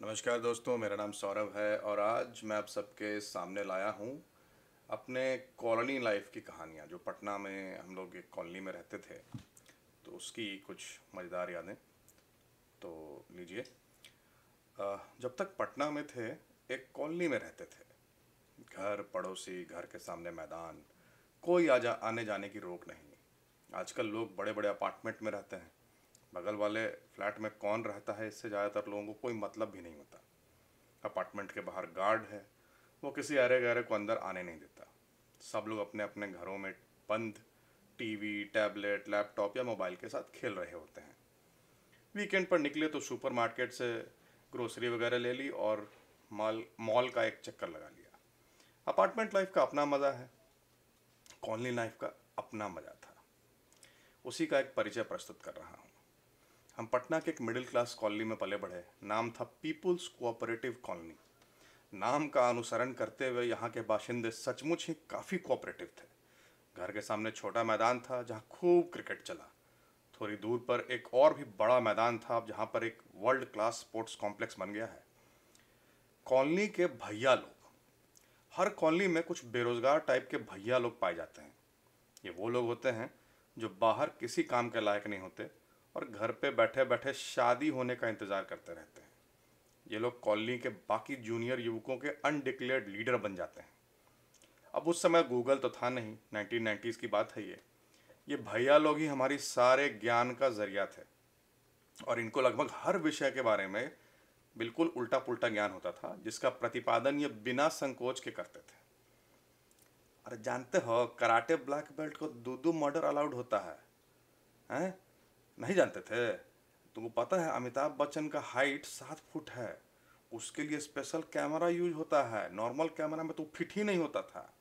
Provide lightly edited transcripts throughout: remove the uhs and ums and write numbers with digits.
नमस्कार दोस्तों, मेरा नाम सौरभ है और आज मैं आप सबके सामने लाया हूँ अपने कॉलोनी लाइफ की कहानियाँ। जो पटना में हम लोग एक कॉलोनी में रहते थे, तो उसकी कुछ मज़ेदार यादें। तो लीजिए। जब तक पटना में थे, एक कॉलोनी में रहते थे। घर, पड़ोसी, घर के सामने मैदान, कोई आने जाने की रोक नहीं। आजकल लोग बड़े बड़े अपार्टमेंट में रहते हैं। बगल वाले फ्लैट में कौन रहता है, इससे ज़्यादातर लोगों को कोई मतलब भी नहीं होता। अपार्टमेंट के बाहर गार्ड है, वो किसी अरे गहरे को अंदर आने नहीं देता। सब लोग अपने अपने घरों में बंद टीवी, टैबलेट, लैपटॉप या मोबाइल के साथ खेल रहे होते हैं। वीकेंड पर निकले तो सुपरमार्केट से ग्रोसरी वगैरह ले ली और मॉल मॉल का एक चक्कर लगा लिया। अपार्टमेंट लाइफ का अपना मज़ा है, कॉलोनी लाइफ का अपना मज़ा था। उसी का एक परिचय प्रस्तुत कर रहा हूँ। हम पटना के एक मिडिल क्लास कॉलोनी में पले बढ़े। नाम था पीपुल्स कोऑपरेटिव कॉलोनी। नाम का अनुसरण करते हुए यहाँ के बाशिंदे सचमुच ही काफ़ी कोऑपरेटिव थे। घर के सामने छोटा मैदान था जहाँ खूब क्रिकेट चला। थोड़ी दूर पर एक और भी बड़ा मैदान था जहाँ पर एक वर्ल्ड क्लास स्पोर्ट्स कॉम्प्लेक्स बन गया है। कॉलोनी के भैया लोग, हर कॉलोनी में कुछ बेरोजगार टाइप के भैया लोग पाए जाते हैं। ये वो लोग होते हैं जो बाहर किसी काम के लायक नहीं होते और घर पे बैठे बैठे शादी होने का इंतज़ार करते रहते हैं। ये लोग कॉलोनी के बाकी जूनियर युवकों के अनडिक्लेयर्ड लीडर बन जाते हैं। अब उस समय गूगल तो था नहीं, 1990s की बात है ये भैया लोग ही हमारी सारे ज्ञान का जरिया थे और इनको लगभग हर विषय के बारे में बिल्कुल उल्टा पुल्टा ज्ञान होता था, जिसका प्रतिपादन ये बिना संकोच के करते थे। अरे जानते हो, कराटे ब्लैक बेल्ट को दो मर्डर अलाउड होता है? हैं? नहीं जानते थे? तुमको पता है अमिताभ बच्चन का हाइट 7 फुट है। उसके लिए स्पेशल कैमरा यूज होता है, नॉर्मल कैमरा में तो फिट ही नहीं होता था।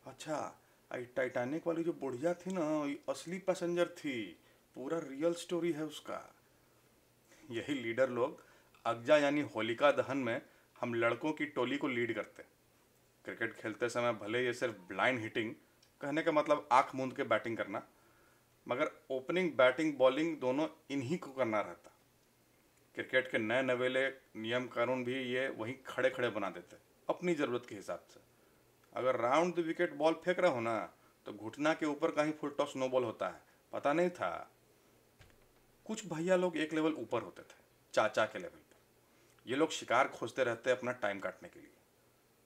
अच्छा, टाइटैनिक वाली जो बुढ़िया थी ना, ये असली पैसेंजर थी। पूरा रियल स्टोरी है उसका। यही लीडर लोग अगजा यानी होलिका दहन में हम लड़कों की टोली को लीड करते। क्रिकेट खेलते समय भले ये सिर्फ ब्लाइंड हिटिंग, कहने का मतलब आंख मूंद के बैटिंग करना, मगर ओपनिंग, बैटिंग, बॉलिंग दोनों इन्हीं को करना रहता। क्रिकेट के नए नवेले नियम कानून भी ये वहीं खड़े खड़े बना देते अपनी ज़रूरत के हिसाब से। अगर राउंड द विकेट बॉल फेंक रहे हो ना, तो घुटना के ऊपर कहीं फुल टॉस नो बॉल होता है, पता नहीं था? कुछ भैया लोग एक लेवल ऊपर होते थे, चाचा के लेवल पर। ये लोग शिकार खोजते रहते अपना टाइम काटने के लिए।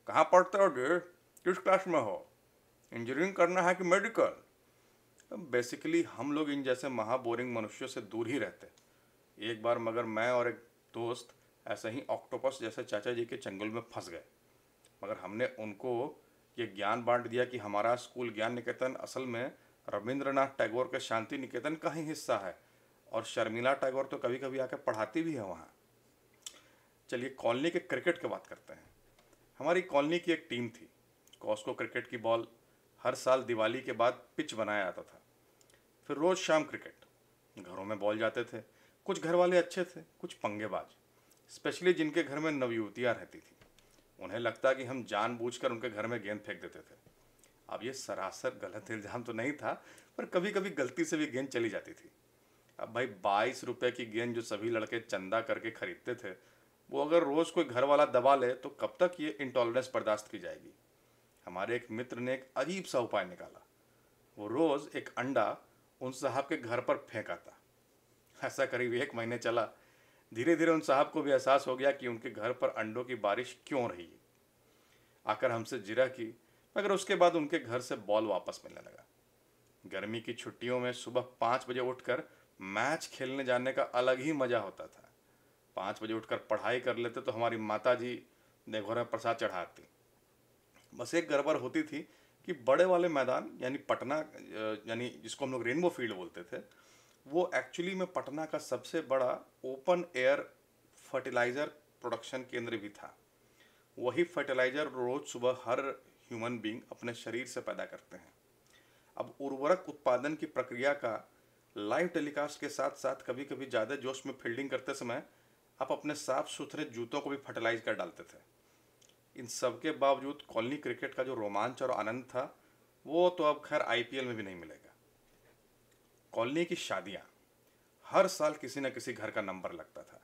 कहाँ पढ़ते हो डे? किस क्लास में हो? इंजीनियरिंग करना है कि मेडिकल? बेसिकली हम लोग इन जैसे महा बोरिंग मनुष्यों से दूर ही रहते। एक बार मगर मैं और एक दोस्त ऐसे ही ऑक्टोपस जैसे चाचा जी के चंगुल में फंस गए। मगर हमने उनको ये ज्ञान बांट दिया कि हमारा स्कूल ज्ञान निकेतन असल में रविंद्रनाथ टैगोर के शांति निकेतन का ही हिस्सा है और शर्मिला टैगोर तो कभी कभी आकर पढ़ाती भी है वहाँ। चलिए कॉलोनी के क्रिकेट की बात करते हैं। हमारी कॉलोनी की एक टीम थी। कॉस्को क्रिकेट की बॉल हर साल दिवाली के बाद पिच बनाया जाता था। फिर रोज़ शाम क्रिकेट। घरों में बॉल जाते थे। कुछ घर वाले अच्छे थे, कुछ पंगेबाज, स्पेशली जिनके घर में नवयुवतियाँ रहती थी। उन्हें लगता कि हम जानबूझकर उनके घर में गेंद फेंक देते थे। अब ये सरासर गलत इल्ज़ाम तो नहीं था, पर कभी कभी गलती से भी गेंद चली जाती थी। अब भाई 22 रुपए की गेंद जो सभी लड़के चंदा करके खरीदते थे, वो अगर रोज़ कोई घर वाला दबा ले तो कब तक ये इंटॉलरेंस बर्दाश्त की जाएगी। हमारे एक मित्र ने एक अजीब सा उपाय निकाला। वो रोज़ एक अंडा उन साहब के घर पर फेंका था। ऐसा करीब 1 महीने चला। धीरे धीरे उन साहब को भी एहसास हो गया कि उनके घर पर अंडों की बारिश क्यों रही है। आकर हमसे जिरह की, मगर उसके बाद उनके घर से बॉल वापस मिलने लगा। गर्मी की छुट्टियों में सुबह 5 बजे उठकर मैच खेलने जाने का अलग ही मज़ा होता था। 5 बजे उठकर पढ़ाई कर लेते तो हमारी माता जी देवघर में प्रसाद चढ़ाती। बस एक गड़बड़ होती थी कि बड़े वाले मैदान यानी पटना, यानी जिसको हम लोग रेनबो फील्ड बोलते थे, वो एक्चुअली में पटना का सबसे बड़ा ओपन एयर फर्टिलाइज़र प्रोडक्शन केंद्र भी था। वही फर्टिलाइज़र रोज़ सुबह हर ह्यूमन बीइंग अपने शरीर से पैदा करते हैं। अब उर्वरक उत्पादन की प्रक्रिया का लाइव टेलीकास्ट के साथ साथ कभी कभी ज़्यादा जोश में फील्डिंग करते समय आप अपने साफ सुथरे जूतों को भी फर्टिलाइज कर डालते थे। इन सब के बावजूद कॉलोनी क्रिकेट का जो रोमांच और आनंद था, वो तो अब खैर आईपीएल में भी नहीं मिलेगा। कॉलोनी की शादियाँ, हर साल किसी न किसी घर का नंबर लगता था।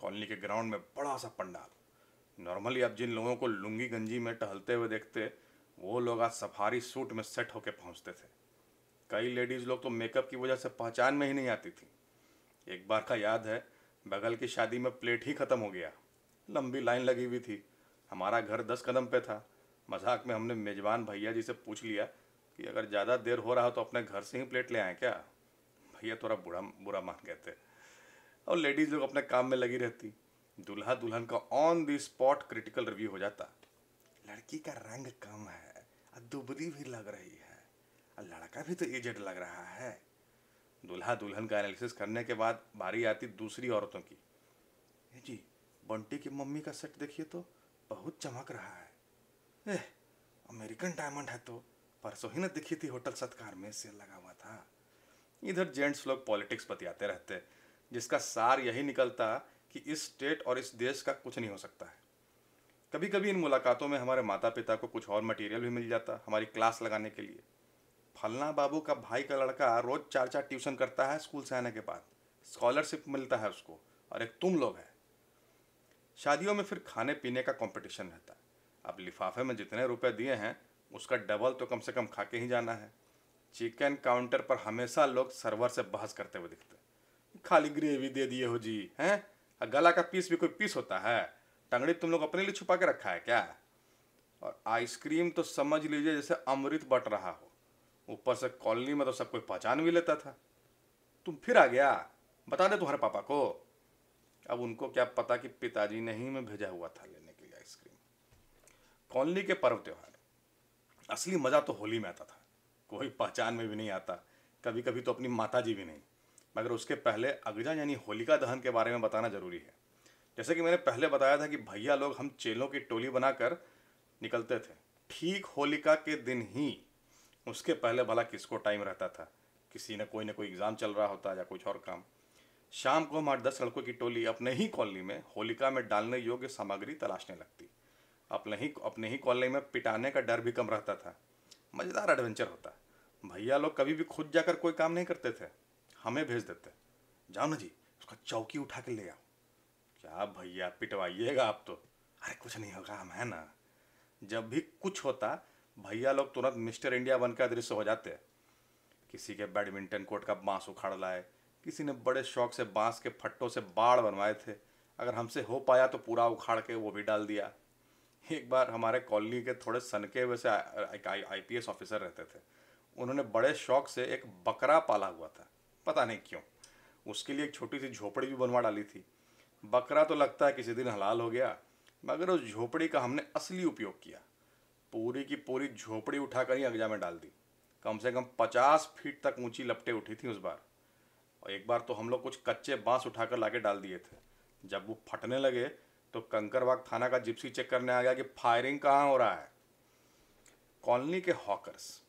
कॉलोनी के ग्राउंड में बड़ा सा पंडाल। नॉर्मली आप जिन लोगों को लुंगी गंजी में टहलते हुए देखते, वो लोग आज सफारी सूट में सेट होकर पहुंचते थे। कई लेडीज़ लोग तो मेकअप की वजह से पहचान में ही नहीं आती थी। एक बार का याद है, बगल की शादी में प्लेट ही ख़त्म हो गया। लंबी लाइन लगी हुई थी। हमारा घर 10 कदम पे था। मजाक में हमने मेज़बान भैया जी से पूछ लिया कि अगर ज़्यादा देर हो रहा हो तो अपने घर से ही प्लेट ले आएँ क्या। भैया थोड़ा बुरा बुरा मान गए थे। और लेडीज़ लोग अपने काम में लगी रहती। दूल्हा दुल्हन का on the spot critical review हो जाता। लड़की का रंग कम है, दुबली भी लग रही है, लड़का भी तो एजेड लग रहा है। दूल्हा दुल्हन का एनालिसिस करने के बाद बारी आती दूसरी औरतों की। ए जी, बंटी की मम्मी का सेट देखिए तो बहुत चमक रहा है। एह, अमेरिकन डायमंड है तो परसों ही न दिखी थी होटल सत्कार में सेल लगा हुआ था। इधर जेंट्स लोग पॉलिटिक्स बतियाते रहते, जिसका सार यही निकलता कि इस स्टेट और इस देश का कुछ नहीं हो सकता है। कभी कभी इन मुलाकातों में हमारे माता पिता को कुछ और मटेरियल भी मिल जाता हमारी क्लास लगाने के लिए। फलना बाबू का भाई का लड़का रोज 4-4 ट्यूशन करता है स्कूल से आने के बाद, स्कॉलरशिप मिलता है उसको, और एक तुम लोग है। शादियों में फिर खाने पीने का कंपटीशन रहता है। अब लिफाफे में जितने रुपए दिए हैं उसका डबल तो कम से कम खा के ही जाना है। चिकन काउंटर पर हमेशा लोग सर्वर से बहस करते हुए दिखते, खाली ग्रेवी दे दिए हो जी हैं, गला का पीस भी कोई पीस होता है, टंगड़ी तुम लोग अपने लिए छुपा के रखा है क्या। और आइसक्रीम तो समझ लीजिए जैसे अमृत बट रहा हो। ऊपर से कॉलोनी में तो सब कोई पहचान भी लेता था। तुम फिर आ गया, बता दे तुम्हारे पापा को। अब उनको क्या पता कि पिताजी ने ही मैं भेजा हुआ था लेने के लिए आइसक्रीम। कॉलोनी के पर्व त्योहार, असली मजा तो होली में आता था। कोई पहचान में भी नहीं आता, कभी कभी तो अपनी माता जी भी नहीं। मगर उसके पहले अगजा यानी होलिका दहन के बारे में बताना जरूरी है। जैसे कि मैंने पहले बताया था कि भैया लोग हम चेलों की टोली बनाकर निकलते थे ठीक होलिका के दिन ही। उसके पहले भला किसको टाइम रहता था, किसी ने कोई एग्ज़ाम चल रहा होता या कुछ और काम। शाम को हम 8-10 लड़कों की टोली अपने ही कॉलोनी में होलिका में डालने योग्य सामग्री तलाशने लगती। अपने ही कॉलोनी में पिटाने का डर भी कम रहता था। मज़ेदार एडवेंचर होता। भैया लोग कभी भी खुद जाकर कोई काम नहीं करते थे, हमें भेज देते, जाओ ना जी उसका चौकी उठा के ले आओ। क्या भैया पिटवाइएगा आप तो। अरे कुछ नहीं होगा, हम है ना। जब भी कुछ होता भैया लोग तुरंत मिस्टर इंडिया बनकर दृश्य हो जाते। किसी के बैडमिंटन कोर्ट का बांस उखाड़ लाए, किसी ने बड़े शौक से बांस के फट्टों से बाड़ बनवाए थे, अगर हमसे हो पाया तो पूरा उखाड़ के वो भी डाल दिया। एक बार हमारे कॉलोनी के थोड़े सनके हुए से आईपीएस ऑफिसर रहते थे। उन्होंने बड़े शौक से एक बकरा पाला हुआ था, पता नहीं क्यों। उसके लिए एक छोटी सी झोपड़ी भी बनवा डाली थी। बकरा तो लगता है किसी दिन हलाल हो गया, मगर उस झोपड़ी का हमने असली उपयोग किया। पूरी की पूरी झोपड़ी उठाकर ही अगजा में डाल दी। कम से कम 50 फीट तक ऊंची लपटें उठी थी उस बार। और एक बार तो हम लोग कुछ कच्चे बांस उठाकर लाके डाल दिए थे। जब वो फटने लगे तो कंकरबाग थाना का जिप्सी चेक करने आ गया कि फायरिंग कहाँ हो रहा है। कॉलोनी के हॉकर्स।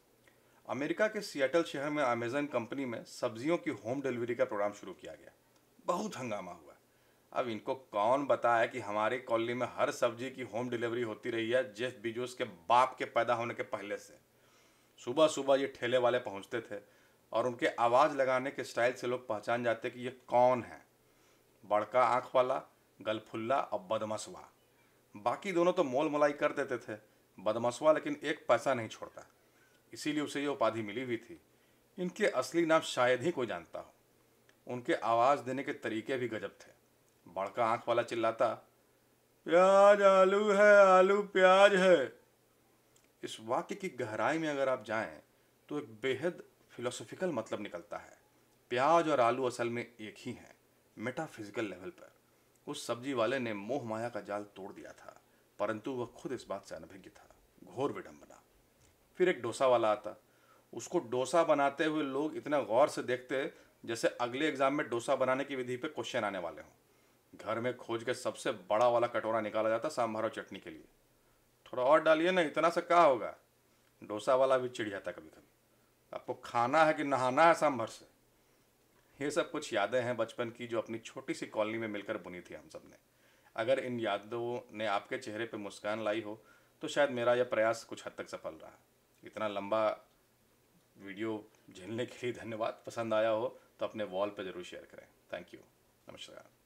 अमेरिका के सिएटल शहर में अमेजन कंपनी में सब्जियों की होम डिलीवरी का प्रोग्राम शुरू किया गया। बहुत हंगामा हुआ। अब इनको कौन बताया कि हमारी कॉलोनी में हर सब्जी की होम डिलीवरी होती रही है जेफ बेजोस के बाप के पैदा होने के पहले से। सुबह सुबह ये ठेले वाले पहुंचते थे और उनके आवाज़ लगाने के स्टाइल से लोग पहचान जाते कि ये कौन है। बड़का आँख वाला, गलफुल्ला और बदमसवा। बाकी दोनों तो मोल मोलाई कर देते थे, बदमसवा लेकिन एक पैसा नहीं छोड़ता, इसीलिए उसे ये उपाधि मिली हुई थी। इनके असली नाम शायद ही कोई जानता हो। उनके आवाज़ देने के तरीके भी गजब थे। बड़का आँख वाला चिल्लाता, प्याज आलू है, आलू प्याज है। इस वाक्य की गहराई में अगर आप जाएं तो एक बेहद फिलोसॉफिकल मतलब निकलता है। प्याज और आलू असल में एक ही हैं, मेटाफिजिकल लेवल पर। उस सब्जी वाले ने मोह माया का जाल तोड़ दिया था, परंतु वह खुद इस बात से अनभिज्ञ था। घोर विडंबना। फिर एक डोसा वाला आता। उसको डोसा बनाते हुए लोग इतना गौर से देखते जैसे अगले एग्जाम में डोसा बनाने की विधि पे क्वेश्चन आने वाले हों। घर में खोज के सबसे बड़ा वाला कटोरा निकाला जाता सांभर और चटनी के लिए। थोड़ा और डालिए ना, इतना से क्या होगा। डोसा वाला भी चिढ़ जाता कभी कभी, आपको खाना है कि नहाना है सांभर से। ये सब कुछ यादें हैं बचपन की जो अपनी छोटी सी कॉलोनी में मिलकर बुनी थी हम सब ने। अगर इन यादों ने आपके चेहरे पे मुस्कान लाई हो तो शायद मेरा यह प्रयास कुछ हद तक सफल रहा। इतना लंबा वीडियो झेलने के लिए धन्यवाद। पसंद आया हो तो अपने वॉल पे ज़रूर शेयर करें। Thank you. नमस्कार।